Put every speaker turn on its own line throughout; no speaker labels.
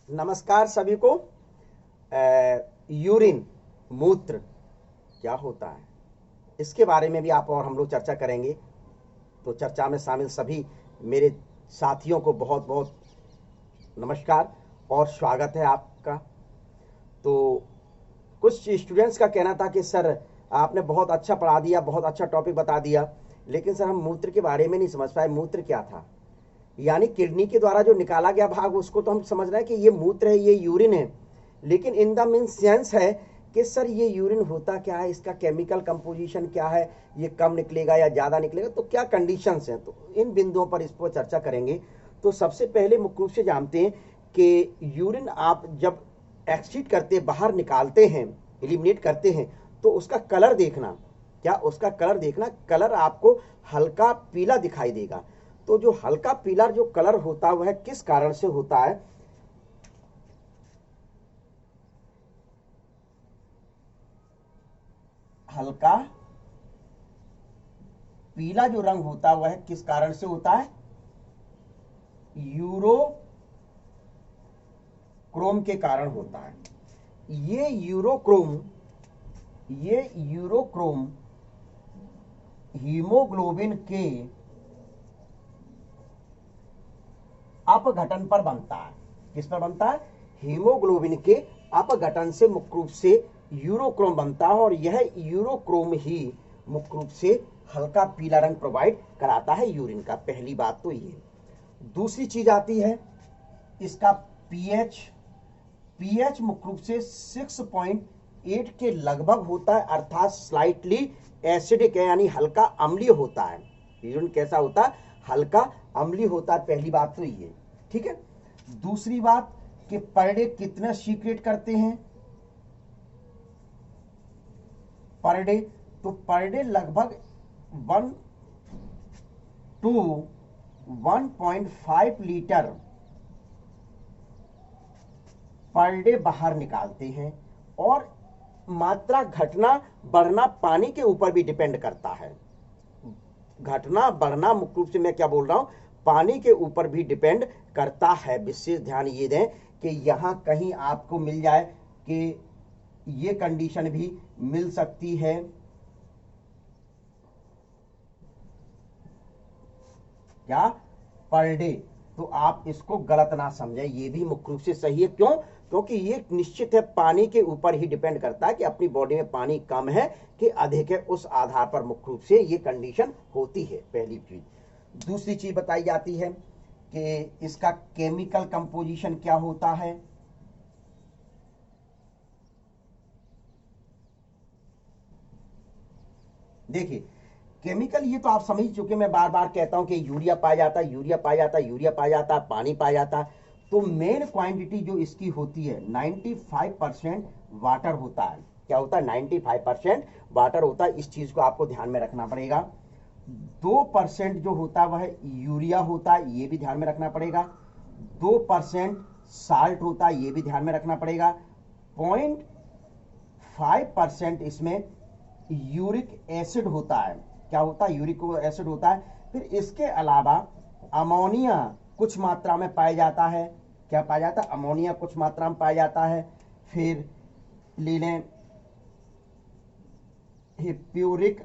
नमस्कार सभी को। यूरिन मूत्र क्या होता है इसके बारे में भी आप और हम लोग चर्चा करेंगे। तो चर्चा में शामिल सभी मेरे साथियों को बहुत बहुत नमस्कार और स्वागत है आपका। तो कुछ स्टूडेंट्स का कहना था कि सर आपने बहुत अच्छा पढ़ा दिया, बहुत अच्छा टॉपिक बता दिया, लेकिन सर हम मूत्र के बारे में नहीं समझ पाए। मूत्र क्या था? यानी किडनी के द्वारा जो निकाला गया भाग उसको तो हम समझ रहे हैं कि ये मूत्र है, ये यूरिन है, लेकिन इन द मीन सेंस है कि सर ये यूरिन होता क्या है, इसका केमिकल कंपोजिशन क्या है, ये कम निकलेगा या ज़्यादा निकलेगा, तो क्या कंडीशंस हैं। तो इन बिंदुओं पर इस पर चर्चा करेंगे। तो सबसे पहले मुख्य रूप से जानते हैं कि यूरिन आप जब एक्सक्रीट करते बाहर निकालते हैं, एलिमिनेट करते हैं, तो उसका कलर देखना। क्या उसका कलर देखना? कलर आपको हल्का पीला दिखाई देगा। तो जो हल्का पीला जो कलर होता है वह किस कारण से होता है? हल्का पीला जो रंग होता है वह किस कारण से होता है? यूरोक्रोम के कारण होता है। ये यूरोक्रोम हीमोग्लोबिन के अपघटन पर बनता है। किस पर बनता है? हीमोग्लोबिन के अपघटन से मुख्य रूप से यूरोक्रोम बनता है, और यह यूरोक्रोम ही मुख्य रूप से हल्का पीला रंग प्रोवाइड कराता है यूरिन का। पहली बात तो ये। दूसरी चीज आती है इसका पीएच। पीएच मुख्य रूप से 6.8 के लगभग होता है, अर्थात स्लाइटली एसिडिक है, यानी हल्का अम्लीय होता है। यूरिन कैसा होता है? हल्का अम्लीय होता है। पहली बात तो ये, ठीक है। दूसरी बात कि पर डे कितना सीक्रेट करते हैं पर डे? तो पर डे लगभग 1 to 1.5 लीटर पर डे बाहर निकालते हैं, और मात्रा घटना बढ़ना पानी के ऊपर भी डिपेंड करता है। घटना बढ़ना मुख्य रूप से मैं क्या बोल रहा हूं, पानी के ऊपर भी डिपेंड करता है। विशेष ध्यान ये दें कि यहां कहीं आपको मिल जाए कि ये कंडीशन भी मिल सकती है। क्या? Per day. तो आप इसको गलत ना समझें, ये भी मुख्य रूप से सही है। क्यों? क्योंकि ये निश्चित है पानी के ऊपर ही डिपेंड करता है कि अपनी बॉडी में पानी कम है कि अधिक है, उस आधार पर मुख्य रूप से ये कंडीशन होती है। पहली चीज। दूसरी चीज बताई जाती है कि इसका केमिकल कंपोजिशन क्या होता है। देखिए, केमिकल ये तो आप समझ चुके, मैं बार बार कहता हूं कि यूरिया पाया जाता है, यूरिया पाया जाता है, यूरिया पाया जाता है, पानी पाया जाता है। तो मेन क्वांटिटी जो इसकी होती है 95% वाटर होता है। क्या होता है? 95% वाटर होता है। इस चीज को आपको ध्यान में रखना पड़ेगा। 2% जो होता है वह यूरिया होता है, ये भी ध्यान में रखना पड़ेगा। 2% साल्ट होता है, ये भी ध्यान में रखना पड़ेगा। 0.5% इसमें यूरिक एसिड होता है। क्या होता है? यूरिक एसिड होता है। फिर इसके अलावा अमोनिया कुछ मात्रा में पाया जाता है। क्या पाया जाता है? अमोनिया कुछ मात्रा में पाया जाता है। फिर ले लें हिप्यूरिक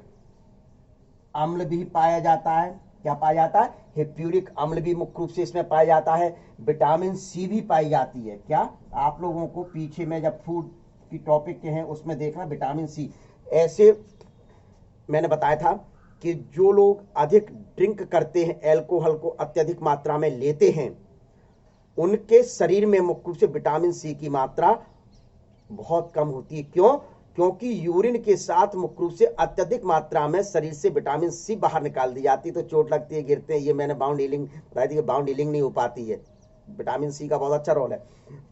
अम्ल भी पाया जाता है। क्या पाया जाता है? हिप्यूरिक अम्ल भी मुख्य रूप से इसमें पाया जाता है। विटामिन सी भी पाई जाती है। क्या? आप लोगों को पीछे में जब फूड की टॉपिक के हैं उसमें देखना विटामिन सी। ऐसे मैंने बताया था कि जो लोग अधिक ड्रिंक करते हैं, एल्कोहल को अत्यधिक मात्रा में लेते हैं, उनके शरीर में मुख्य रूप से विटामिन सी की मात्रा बहुत कम होती है। क्यों? क्योंकि यूरिन के साथ मुख्य रूप से अत्यधिक मात्रा में शरीर से विटामिन सी बाहर निकाल दी जाती है, तो चोट लगती है, गिरते हैं। ये मैंने बाउंड हीलिंग बताई थी कि बाउंड हीलिंग नहीं हो पाती है। विटामिन सी का बहुत अच्छा रोल है।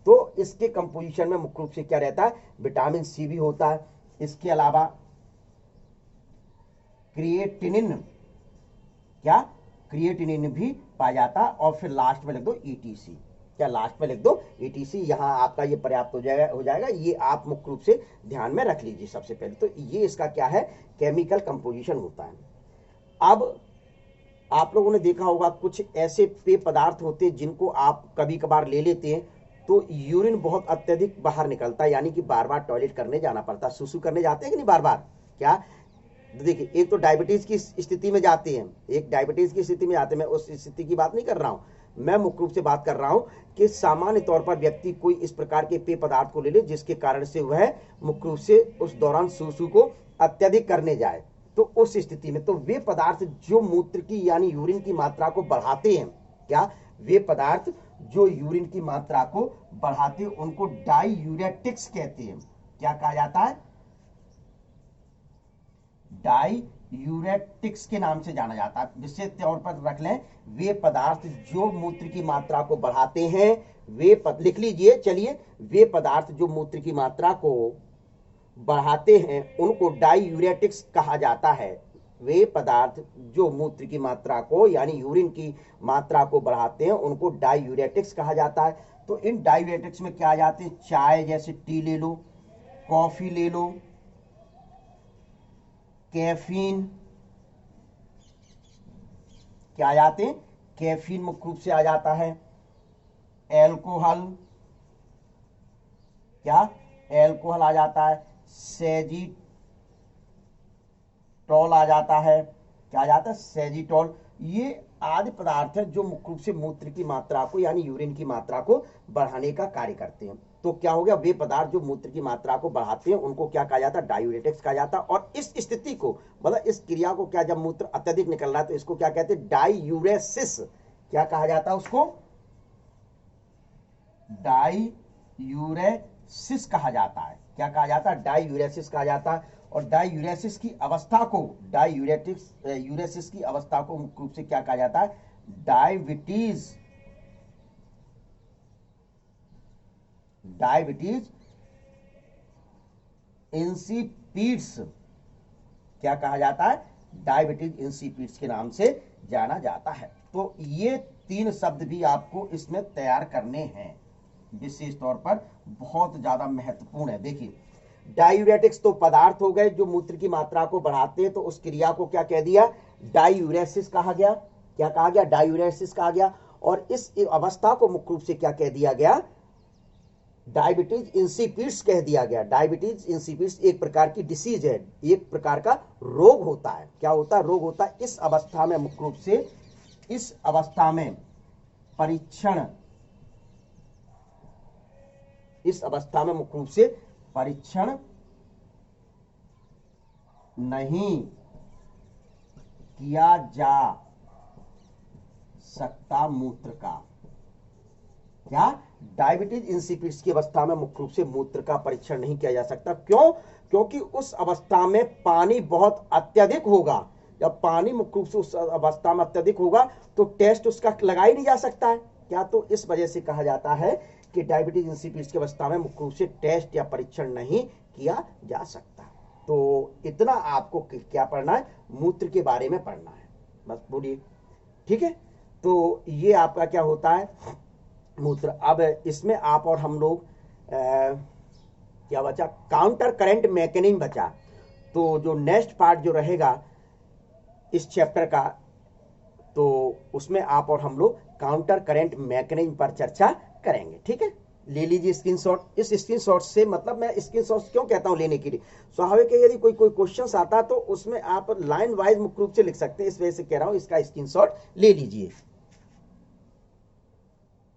तो इसके कंपोजिशन में मुख्य रूप से क्या रहता है? विटामिन सी भी होता है। इसके अलावा क्रिएटिनिन, क्या? क्रिएटिनिन भी पाया जाता है। और फिर लास्ट में लिख दो ईटीसी। क्या लास्ट में लिख दो? ईटीसी। यहां आपका ये पर्याप्त हो जाएगा। ये आप मुख्य रूप से ध्यान में रख लीजिए। सबसे पहले तो ये इसका क्या है? केमिकल कंपोजिशन होता है। अब आप लोगों ने देखा होगा कुछ ऐसे पेय पदार्थ होते हैं जिनको आप कभी कभार ले लेते हैं, तो यूरिन बहुत अत्यधिक बाहर निकलता है, यानी कि बार बार टॉयलेट करने जाना पड़ता है। सुसु करने जाते हैं कि नहीं बार बार? क्या देखिए, एक तो डायबिटीज की स्थिति में जाते हैं, एक डायबिटीज की स्थिति में जाते हैं, मैं उस स्थिति की बात नहीं कर रहा हूं, मैं मुख्य रूप से बात कर रहा हूं कि सामान्य तौर पर व्यक्ति कोई इस प्रकार के पेय पदार्थ को ले ले जिसके कारण से वह मुख्य रूप से उस दौरान सुसु को अत्यधिक करने जाए। तो उस स्थिति में तो वे पदार्थ जो मूत्र की यानी यूरिन की मात्रा को बढ़ाते हैं, क्या वे पदार्थ जो यूरिन की मात्रा को बढ़ाते हैं उनको डाईयूरेटिक्स कहते हैं। क्या कहा जाता है? डाईयूरेटिक्स के नाम से जाना जाता है। विशेष तौर पर रख लें, वे पदार्थ जो मूत्र की मात्रा को बढ़ाते हैं, लिख लीजिए, चलिए, वे पदार्थ जो मूत्र की मात्रा को बढ़ाते हैं उनको डाईयूरेटिक्स कहा जाता है। वे पदार्थ जो मूत्र की मात्रा को यानी यूरिन की मात्रा को बढ़ाते हैं उनको डाईयूरेटिक्स कहा जाता है। तो इन डाईयूरेटिक्स में क्या आ जाते हैं? चाय जैसे टी ले लो, कॉफी ले लो, कैफीन, क्या आ जाते हैं? कैफीन मुख्य रूप से आ जाता है। एल्कोहल, क्या? एल्कोहल आ जाता है। सेजिटॉल आ जाता है। क्या आ जाता है? सेजिटॉल। ये आदि पदार्थ है जो मुख्य रूप से मूत्र की मात्रा को यानी यूरिन की मात्रा को बढ़ाने का कार्य करते हैं। तो क्या हो गया? वे पदार्थ जो मूत्र की मात्रा को बढ़ाते हैं उनको क्या कहा जाता है? डायूरेटिक्स कहा जाता है। और इस स्थिति को, मतलब इस क्रिया को, क्या, जब मूत्र अत्यधिक निकल रहा है तो इसको क्या कहते हैं? डाईयूरेसिस। क्या कहा जाता है उसको? डाईयूरेसिस कहा जाता है। क्या कहा जाता है? डाईयूरेसिस कहा जाता है। और डाईयूरेसिस की अवस्था को, यूरेसिस की अवस्था को मुख्य रूप से क्या कहा जाता है? डायबिटीज इंसिपिड्स। क्या कहा जाता है? डायबिटीज इंसिपिड्स के नाम से जाना जाता है। तो ये 3 शब्द भी आपको इसमें तैयार करने हैं, विशेष तौर पर बहुत ज्यादा महत्वपूर्ण है। देखिए, डायूरेटिक्स तो पदार्थ हो गए जो मूत्र की मात्रा को बढ़ाते हैं, तो उस क्रिया को क्या कह दिया? डायूरेसिस कहा गया। क्या कहा गया? डायूरेसिस कहा गया। और इस अवस्था को मुख्य रूप से क्या कह दिया गया? डायबिटीज इंसिपिड्स कह दिया गया। डायबिटीज इंसिपिड्स एक प्रकार की डिसीज है, एक प्रकार का रोग होता है। क्या होता है? रोग होता है। इस अवस्था में मुख्य रूप से, इस अवस्था में परीक्षण, इस अवस्था में मुख्य रूप से परीक्षण नहीं किया जा सकता मूत्र का। क्या? डायबिटीज इंसिपिड्स की अवस्था में मुख्य रूप से मूत्र का परीक्षण नहीं किया जा सकता। क्यों? क्योंकि उस अवस्था में पानी बहुत अत्यधिक होगा। जब पानी मुख्य रूप से उस अवस्था में अत्यधिक होगा तो टेस्ट उसका लगा ही नहीं जा सकता है। क्या? तो इस वजह से कहा जाता है कि डायबिटीज इंसिपिड्स की अवस्था में मुख्य रूप से टेस्ट या परीक्षण नहीं किया जा सकता। तो इतना आपको क्या पढ़ना है? मूत्र के बारे में पढ़ना है, बस बोलिए, ठीक है। तो ये आपका क्या होता है? मूत्र। अब इसमें आप और हम लोग क्या बचा? काउंटर करंट मैकेनिज्म बचा। तो जो नेक्स्ट पार्ट जो रहेगा इस चैप्टर का, तो उसमें आप और हम लोग काउंटर करंट मैकेनिज्म पर चर्चा करेंगे, ठीक है। ले लीजिए स्क्रीनशॉट। इस स्क्रीनशॉट से, मतलब मैं स्क्रीनशॉट क्यों कहता हूं लेने के लिए, स्वाभाविक है यदि कोई क्वेश्चन आता तो उसमें आप लाइन वाइज मुख्य रूप से लिख सकते हैं, इस वजह से कह रहा हूं इसका स्क्रीनशॉट ले लीजिए।